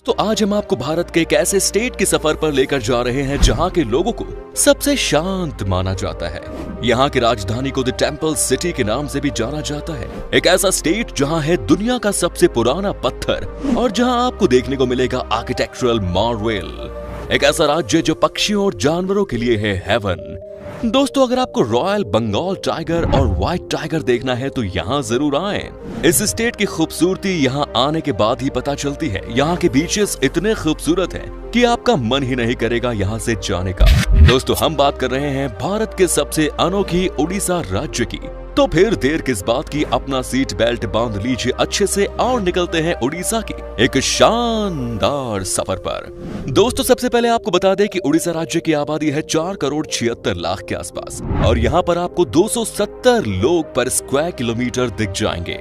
तो आज हम आपको भारत के एक ऐसे स्टेट के सफर पर लेकर जा रहे हैं जहां के लोगों को सबसे शांत माना जाता है। यहां की राजधानी को द टेंपल सिटी के नाम से भी जाना जाता है। एक ऐसा स्टेट जहां है दुनिया का सबसे पुराना पत्थर और जहां आपको देखने को मिलेगा आर्किटेक्चरल मार्वेल। एक ऐसा राज्य जो पक्षियों और जानवरों के लिए है हेवन। दोस्तों, अगर आपको रॉयल बंगाल टाइगर और व्हाइट टाइगर देखना है तो यहाँ जरूर आएं। इस स्टेट की खूबसूरती यहाँ आने के बाद ही पता चलती है। यहाँ के बीचेस इतने खूबसूरत हैं कि आपका मन ही नहीं करेगा यहाँ से जाने का। दोस्तों, हम बात कर रहे हैं भारत के सबसे अनोखी उड़ीसा राज्य की। तो फिर देर किस बात की, अपना सीट बेल्ट बांध लीजिए अच्छे से और निकलते हैं उड़ीसा की एक शानदार सफर पर। दोस्तों, सबसे पहले आपको बता दें कि उड़ीसा राज्य की आबादी है 4,76,00,000 के आसपास और यहाँ पर आपको 270 लोग पर स्क्वायर किलोमीटर दिख जाएंगे।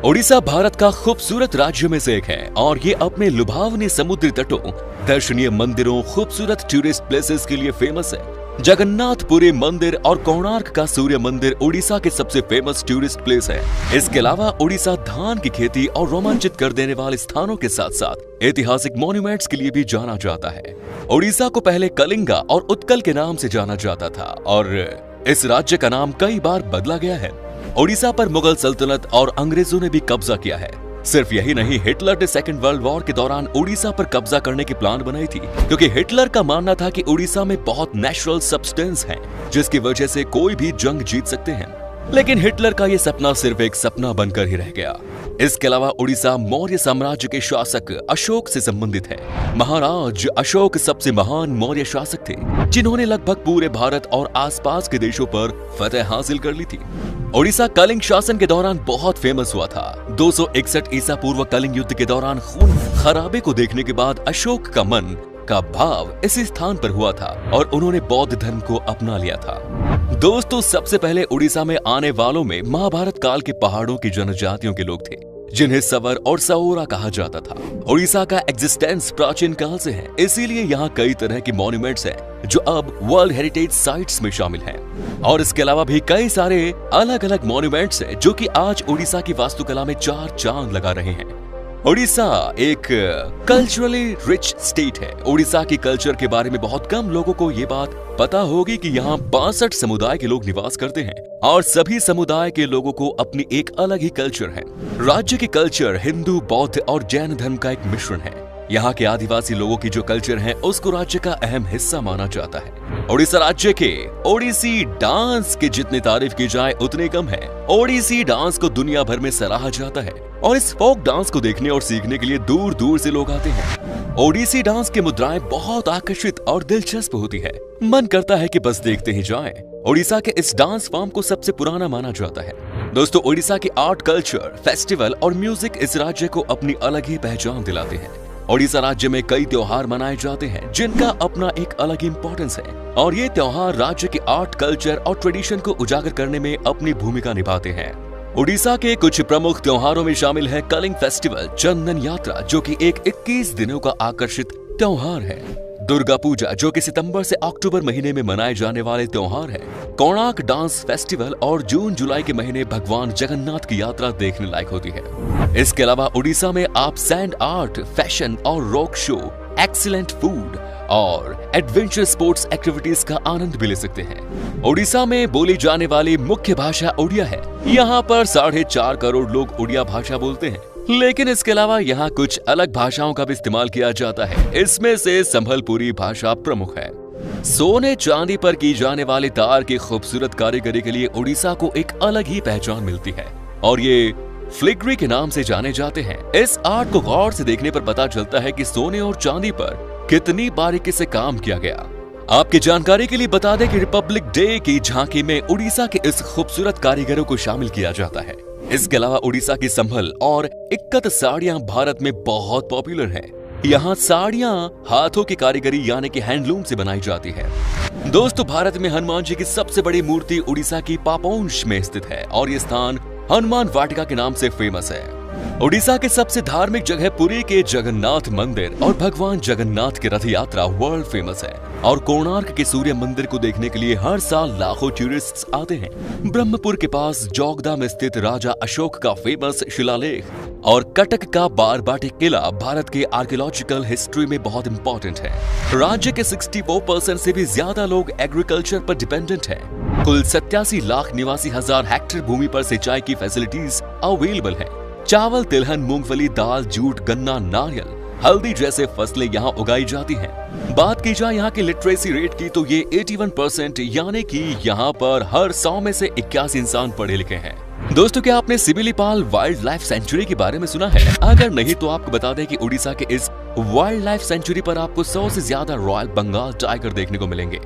उड़ीसा भारत का खूबसूरत राज्य में से एक है और ये अपने लुभावनी समुद्री तटों, दर्शनीय मंदिरों, खूबसूरत टूरिस्ट प्लेसेस के लिए फेमस है। जगन्नाथपुरी मंदिर और कोणार्क का सूर्य मंदिर उड़ीसा के सबसे फेमस टूरिस्ट प्लेस है। इसके अलावा उड़ीसा धान की खेती और रोमांचित कर देने वाले स्थानों के साथ साथ ऐतिहासिक मॉन्यूमेंट्स के लिए भी जाना जाता है। उड़ीसा को पहले कलिंगा और उत्कल के नाम से जाना जाता था और इस राज्य का नाम कई बार बदला गया है। उड़ीसा पर मुगल सल्तनत और अंग्रेजों ने भी कब्जा किया है। सिर्फ यही नहीं, हिटलर ने सेकेंड वर्ल्ड वॉर के दौरान उड़ीसा पर कब्जा करने की प्लान बनाई थी, क्योंकि हिटलर का मानना था कि उड़ीसा में बहुत नेचुरल सब्सटेंस है जिसकी वजह से कोई भी जंग जीत सकते हैं। लेकिन हिटलर का यह सपना सिर्फ एक सपना बनकर ही रह गया। इसके अलावा उड़ीसा मौर्य साम्राज्य के शासक अशोक से संबंधित है। महाराज अशोक सबसे महान मौर्य शासक थे जिन्होंने लगभग पूरे भारत और आसपास के देशों पर फतह हासिल कर ली थी। उड़ीसा कलिंग शासन के दौरान बहुत फेमस हुआ था। 261 ईसा पूर्व कलिंग युद्ध के दौरान खून खराबे को देखने के बाद अशोक का मन का भाव इसी स्थान पर हुआ था और उन्होंने बौद्ध धर्म को अपना लिया था। दोस्तों, सबसे पहले उड़ीसा में आने वालों में महाभारत काल के पहाड़ों की जनजातियों के लोग थे जिन्हें सवर और सओरा कहा जाता था। उड़ीसा का एग्जिस्टेंस प्राचीन काल से है, इसीलिए यहाँ कई तरह के मॉन्यूमेंट्स हैं जो अब वर्ल्ड हेरिटेज साइट्स में शामिल हैं। और इसके अलावा भी कई सारे अलग अलग मॉन्यूमेंट्स हैं जो कि आज उड़ीसा की वास्तुकला में चार चांद लगा रहे हैं। उड़ीसा एक कल्चरली रिच स्टेट है। उड़ीसा की कल्चर के बारे में बहुत कम लोगों को ये बात पता होगी कि यहाँ 62 समुदाय के लोग निवास करते हैं और सभी समुदाय के लोगों को अपनी एक अलग ही कल्चर है। राज्य की कल्चर हिंदू, बौद्ध और जैन धर्म का एक मिश्रण है। यहाँ के आदिवासी लोगों की जो कल्चर है उसको राज्य का अहम हिस्सा माना जाता है। उड़ीसा राज्य के ओडिसी डांस की जितनी तारीफ की जाए उतनी कम है। ओडिसी डांस को दुनिया भर में सराहा जाता है और इस फोक डांस को देखने और सीखने के लिए दूर दूर से लोग आते हैं। ओडिसी डांस की मुद्राएं बहुत आकर्षित और दिलचस्प होती है, मन करता है कि बस देखते ही जाएं। उड़ीसा के इस डांस फॉर्म को सबसे पुराना माना जाता है। दोस्तों, उड़ीसा की आर्ट, कल्चर, फेस्टिवल और म्यूजिक इस राज्य को अपनी अलग ही पहचान दिलाते हैं। उड़ीसा राज्य में कई त्योहार मनाए जाते हैं जिनका अपना एक अलग इम्पोर्टेंस है और ये त्योहार राज्य के आर्ट, कल्चर और ट्रेडिशन को उजागर करने में अपनी भूमिका निभाते हैं। उड़ीसा के कुछ प्रमुख त्योहारों में शामिल है कलिंग फेस्टिवल, चंदन यात्रा जो कि एक 21 दिनों का आकर्षित त्योहार है, दुर्गा पूजा जो कि सितंबर से अक्टूबर महीने में मनाए जाने वाले त्योहार है, कोणार्क डांस फेस्टिवल और जून जुलाई के महीने भगवान जगन्नाथ की यात्रा देखने लायक होती है। इसके अलावा उड़ीसा में आप सैंड आर्ट, फैशन और रॉक शो, एक्सीलेंट फूड और एडवेंचर स्पोर्ट्स एक्टिविटीज का आनंद भी ले सकते हैं। उड़ीसा में बोली जाने वाली मुख्य भाषा उड़िया है। यहाँ पर 4.5 करोड़ लोग उड़िया भाषा बोलते हैं, लेकिन इसके अलावा यहाँ कुछ अलग भाषाओं का भी इस्तेमाल किया जाता है। इसमें से संभलपुरी भाषा प्रमुख है। सोने चांदी पर की जाने वाली तार की खूबसूरत कारीगरी के लिए उड़ीसा को एक अलग ही पहचान मिलती है और ये फ्लिग्री के नाम से जाने जाते हैं। इस आर्ट को गौर से देखने पर पता चलता है कि सोने और चांदी पर कितनी बारीकी से काम किया गया। आपकी जानकारी के लिए बता दें कि रिपब्लिक डे की झांकी में उड़ीसा के इस खूबसूरत कारीगरों को शामिल किया जाता है। इसके अलावा उड़ीसा की संभल और इक्कत साड़ियां भारत में बहुत पॉपुलर हैं। यहाँ साड़ियां हाथों की कारीगरी यानी कि हैंडलूम से बनाई जाती है। दोस्तों, भारत में हनुमान जी की सबसे बड़ी मूर्ति उड़ीसा की पापोंश में स्थित है और ये स्थान हनुमान वाटिका के नाम से फेमस है। ओडिशा के सबसे धार्मिक जगह पुरी के जगन्नाथ मंदिर और भगवान जगन्नाथ की रथ यात्रा वर्ल्ड फेमस है और कोणार्क के सूर्य मंदिर को देखने के लिए हर साल लाखों टूरिस्ट्स आते हैं। ब्रह्मपुर के पास जोगदा में स्थित राजा अशोक का फेमस शिलालेख और कटक का बारबाटी किला भारत के आर्कियोलॉजिकल हिस्ट्री में बहुत इंपॉर्टेंट है। राज्य के 64% से भी ज्यादा लोग एग्रीकल्चर पर डिपेंडेंट हैं। कुल 87 लाख 89,000 हेक्टेयर भूमि पर सिंचाई की फैसिलिटीज अवेलेबल है। चावल, तिलहन, मूंगफली, दाल, जूट, गन्ना, नारियल, हल्दी जैसे फसलें यहाँ उगाई जाती हैं। बात की जाए यहाँ की लिटरेसी रेट की तो ये 81%, यानी कि यहाँ पर हर 100 में से 81 इंसान पढ़े लिखे हैं। दोस्तों, क्या आपने सिबिलीपाल वाइल्ड लाइफ सेंचुरी के बारे में सुना है? अगर नहीं तो आपको बता दें कि उड़ीसा के इस वाइल्ड लाइफ सेंचुरी पर आपको 100 से ज्यादा रॉयल बंगाल टाइगर देखने को मिलेंगे।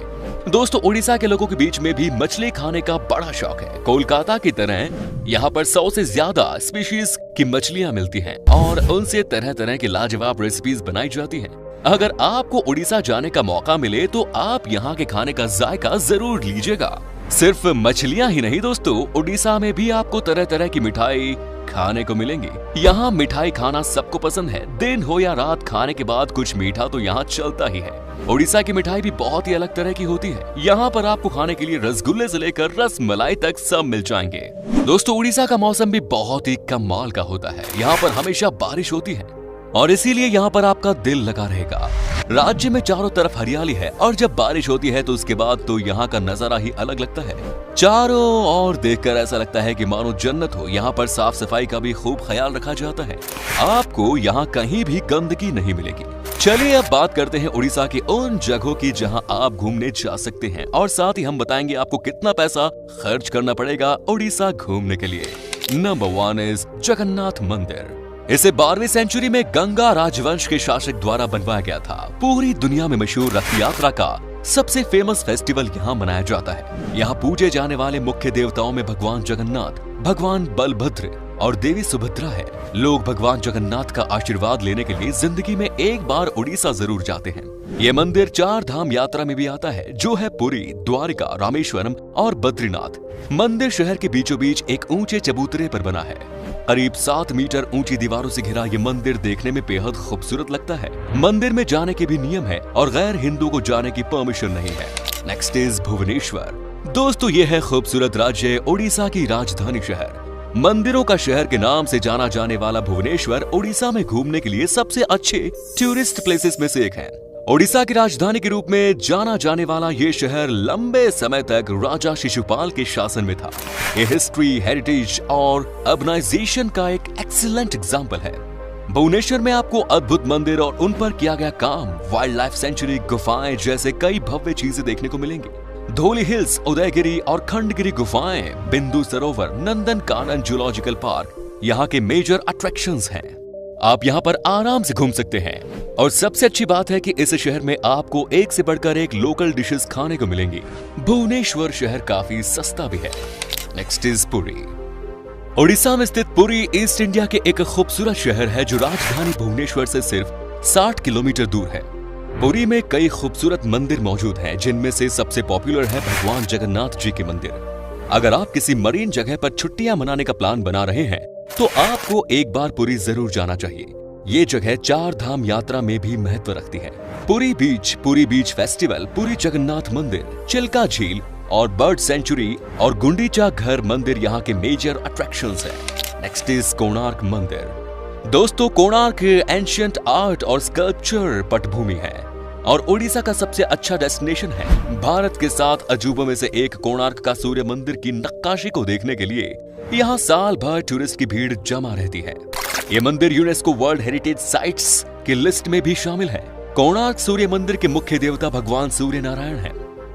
दोस्तों, उड़ीसा के लोगों के बीच में भी मछली खाने का बड़ा शौक है। कोलकाता की तरह यहाँ पर 100 से ज्यादा स्पीशीज की मछलियाँ मिलती हैं और उनसे तरह तरह की लाजवाब रेसिपीज बनाई जाती हैं। अगर आपको उड़ीसा जाने का मौका मिले तो आप यहाँ के खाने का जायका जरूर लीजिएगा। सिर्फ मछलियाँ ही नहीं दोस्तों, उड़ीसा में भी आपको तरह तरह की मिठाई खाने को मिलेंगी। यहाँ मिठाई खाना सबको पसंद है। दिन हो या रात, खाने के बाद कुछ मीठा तो यहाँ चलता ही है। उड़ीसा की मिठाई भी बहुत ही अलग तरह की होती है। यहाँ पर आपको खाने के लिए रसगुल्ले से लेकर रस मलाई तक सब मिल जाएंगे। दोस्तों, उड़ीसा का मौसम भी बहुत ही कमाल का होता है। यहाँ पर हमेशा बारिश होती है और इसीलिए यहाँ पर आपका दिल लगा रहेगा। राज्य में चारों तरफ हरियाली है और जब बारिश होती है तो उसके बाद तो यहाँ का नजारा ही अलग लगता है। चारों ओर देखकर ऐसा लगता है कि मानो जन्नत हो। यहाँ पर साफ सफाई का भी खूब ख्याल रखा जाता है। आपको यहाँ कहीं भी गंदगी नहीं मिलेगी। चलिए अब बात करते हैं उड़ीसा की उन जगहों की जहाँ आप घूमने जा सकते हैं और साथ ही हम बताएंगे आपको कितना पैसा खर्च करना पड़ेगा उड़ीसा घूमने के लिए। नंबर 1 इज जगन्नाथ मंदिर। इसे 12वीं सेंचुरी में गंगा राजवंश के शासक द्वारा बनवाया गया था। पूरी दुनिया में मशहूर रथ यात्रा का सबसे फेमस फेस्टिवल यहाँ मनाया जाता है। यहाँ पूजे जाने वाले मुख्य देवताओं में भगवान जगन्नाथ, भगवान बलभद्र और देवी सुभद्रा है। लोग भगवान जगन्नाथ का आशीर्वाद लेने के लिए जिंदगी में एक बार उड़ीसा जरूर जाते हैं। ये मंदिर 4 धाम यात्रा में भी आता है, जो है पुरी, द्वारिका, रामेश्वरम और बद्रीनाथ। मंदिर शहर के बीचों बीच एक ऊंचे चबूतरे पर बना है। करीब 7 मीटर ऊंची दीवारों से घिरा ये मंदिर देखने में बेहद खूबसूरत लगता है। मंदिर में जाने के भी नियम है और गैर हिंदू को जाने की परमिशन नहीं है। Next is Bhubaneswar. दोस्तों, ये है खूबसूरत राज्य उड़ीसा की राजधानी शहर। मंदिरों का शहर के नाम से जाना जाने वाला भुवनेश्वर उड़ीसा में घूमने के लिए सबसे अच्छे टूरिस्ट प्लेसेस में से एक है। ओडिशा की राजधानी के रूप में जाना जाने वाला ये शहर लंबे समय तक राजा शिशुपाल के शासन में था। ये हिस्ट्री, हेरिटेज और अर्बनाइजेशन का एक एक्सीलेंट एग्जाम्पल है। भुवनेश्वर में आपको अद्भुत मंदिर और उन पर किया गया काम, वाइल्ड लाइफ सेंचुरी, गुफाएं जैसे कई भव्य चीजें देखने को मिलेंगी। धौली हिल्स, उदयगिरी और खंडगिरी गुफाएं, बिंदु सरोवर, नंदन कानन जूलॉजिकल पार्क यहाँ के मेजर अट्रैक्शंस हैं। आप यहाँ पर आराम से घूम सकते हैं और सबसे अच्छी बात है कि इस शहर में आपको एक से बढ़कर एक लोकल डिशेस खाने को मिलेंगी। भुवनेश्वर शहर काफी सस्ता भी है। Next is Puri. ओडिशा में स्थित पुरी ईस्ट इंडिया के एक खूबसूरत शहर है जो राजधानी भुवनेश्वर से सिर्फ 60 किलोमीटर दूर है। पुरी में कई खूबसूरत मंदिर मौजूद हैं, जिनमें से सबसे पॉपुलर है भगवान जगन्नाथ जी के मंदिर। अगर आप किसी मरीन जगह पर छुट्टियां मनाने का प्लान बना रहे हैं तो आपको एक बार पुरी जरूर जाना चाहिए। ये जगह 4 धाम यात्रा में भी महत्व रखती है। पुरी बीच फेस्टिवल, पुरी जगन्नाथ मंदिर, चिल्का झील और बर्ड सेंचुरी और गुंडीचा घर मंदिर यहाँ के मेजर अट्रैक्शंस हैं। नेक्स्ट इज कोणार्क मंदिर। दोस्तों, कोणार्क एंशिएंट आर्ट और स्कल्पचर पटभूमि है और ओडिशा का सबसे अच्छा डेस्टिनेशन है। भारत के 7 अजूबों में से एक कोणार्क का सूर्य मंदिर की नक्काशी को देखने के लिए यहाँ साल भर टूरिस्ट की भीड़ जमा रहती है। ये मंदिर यूनेस्को वर्ल्ड हेरिटेज साइट्स की लिस्ट में भी शामिल है। कोणार्क सूर्य मंदिर के मुख्य देवता भगवान सूर्य नारायण हैं।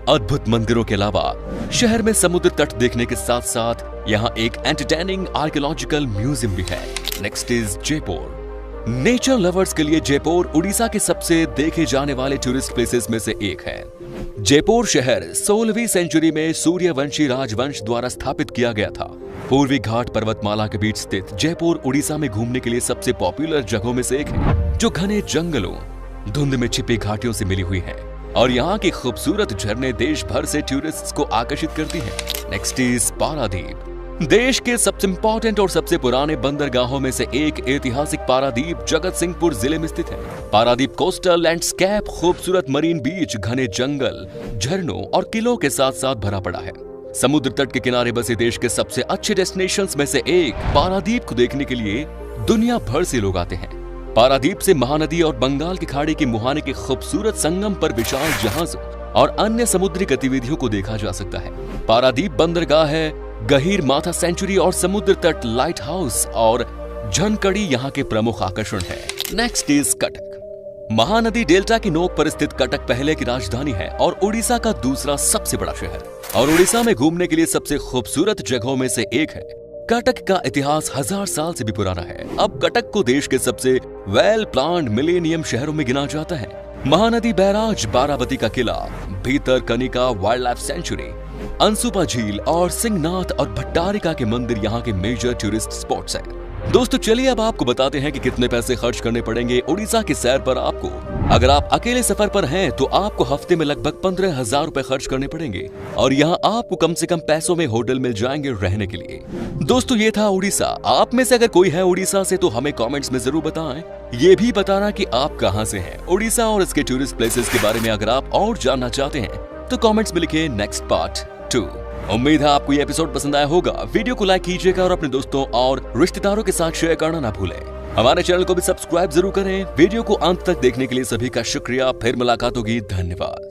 अद्भुत मंदिरों के अलावा शहर में समुद्र तट देखने के साथ साथ यहाँ एक एंटरटेनिंग आर्कियोलॉजिकल म्यूजियम भी है। Next is Jaipur. Nature lovers के लिए जयपुर उड़ीसा के सबसे देखे जाने वाले टूरिस्ट प्लेसेस में से एक है। जयपुर शहर 16वीं सेंचुरी में सूर्यवंशी राजवंश द्वारा स्थापित किया गया था। पूर्वी घाट पर्वतमाला के बीच स्थित जयपुर उड़ीसा में घूमने के लिए सबसे पॉपुलर जगहों में से एक है, जो घने जंगलों, धुंध में छिपी घाटियों से मिली हुई है और यहाँ की खूबसूरत झरने देश भर से टूरिस्ट्स को आकर्षित करती हैं। Next is Paradip. देश के सबसे इंपॉर्टेंट और सबसे पुराने बंदरगाहों में से एक ऐतिहासिक पारादीप जगत सिंहपुर जिले में स्थित है। पारादीप कोस्टल लैंडस्केप, खूबसूरत मरीन बीच, घने जंगल, झरनों और किलों के साथ साथ भरा पड़ा है। समुद्र तट के किनारे बसे देश के सबसे अच्छे डेस्टिनेशंस में से एक पारादीप को देखने के लिए दुनिया भर से लोग आते हैं। पारादीप से महानदी और बंगाल की खाड़ी के मुहाने के खूबसूरत संगम पर विशाल जहाजों और अन्य समुद्री गतिविधियों को देखा जा सकता है। पारादीप बंदरगाह है, गहीर माथा सेंचुरी और समुद्र तट लाइट हाउस और झनकड़ी यहाँ के प्रमुख आकर्षण है। Next is Cuttack. Mahanadi delta की नोक पर स्थित कटक पहले की राजधानी है और उड़ीसा का दूसरा सबसे बड़ा शहर और उड़ीसा में घूमने के लिए सबसे खूबसूरत जगहों में से एक है। कटक का इतिहास 1000 साल से भी पुराना है। अब कटक को देश के सबसे वेल प्लान्ड मिलेनियम शहरों में गिना जाता है। महानदी बैराज, बाराबती का किला, भीतर Kanika wild life sanctuary, Ansupa झील और सिंहनाथ और भट्टारिका के मंदिर यहाँ के मेजर टूरिस्ट स्पॉट्स हैं। दोस्तों चलिए अब आपको बताते हैं कि कितने पैसे खर्च करने पड़ेंगे उड़ीसा की सैर पर आपको। अगर आप अकेले सफर पर हैं तो आपको हफ्ते में लगभग 15,000 रुपए खर्च करने पड़ेंगे और यहाँ आपको कम से कम पैसों में होटल मिल जाएंगे रहने के लिए। दोस्तों ये था उड़ीसा। आप में से अगर कोई है उड़ीसा से तो हमें कमेंट्स में जरूर बताएं। ये भी बताना कि आप कहां से हैं। उड़ीसा और इसके टूरिस्ट प्लेसेस के बारे में अगर आप और जानना चाहते हैं तो कमेंट्स में लिखिए नेक्स्ट पार्ट 2। उम्मीद है आपको ये एपिसोड पसंद आया होगा। वीडियो को लाइक कीजिएगा और अपने दोस्तों और रिश्तेदारों के साथ शेयर करना ना भूलें। हमारे चैनल को भी सब्सक्राइब जरूर करें। वीडियो को अंत तक देखने के लिए सभी का शुक्रिया। फिर मुलाकात होगी। धन्यवाद।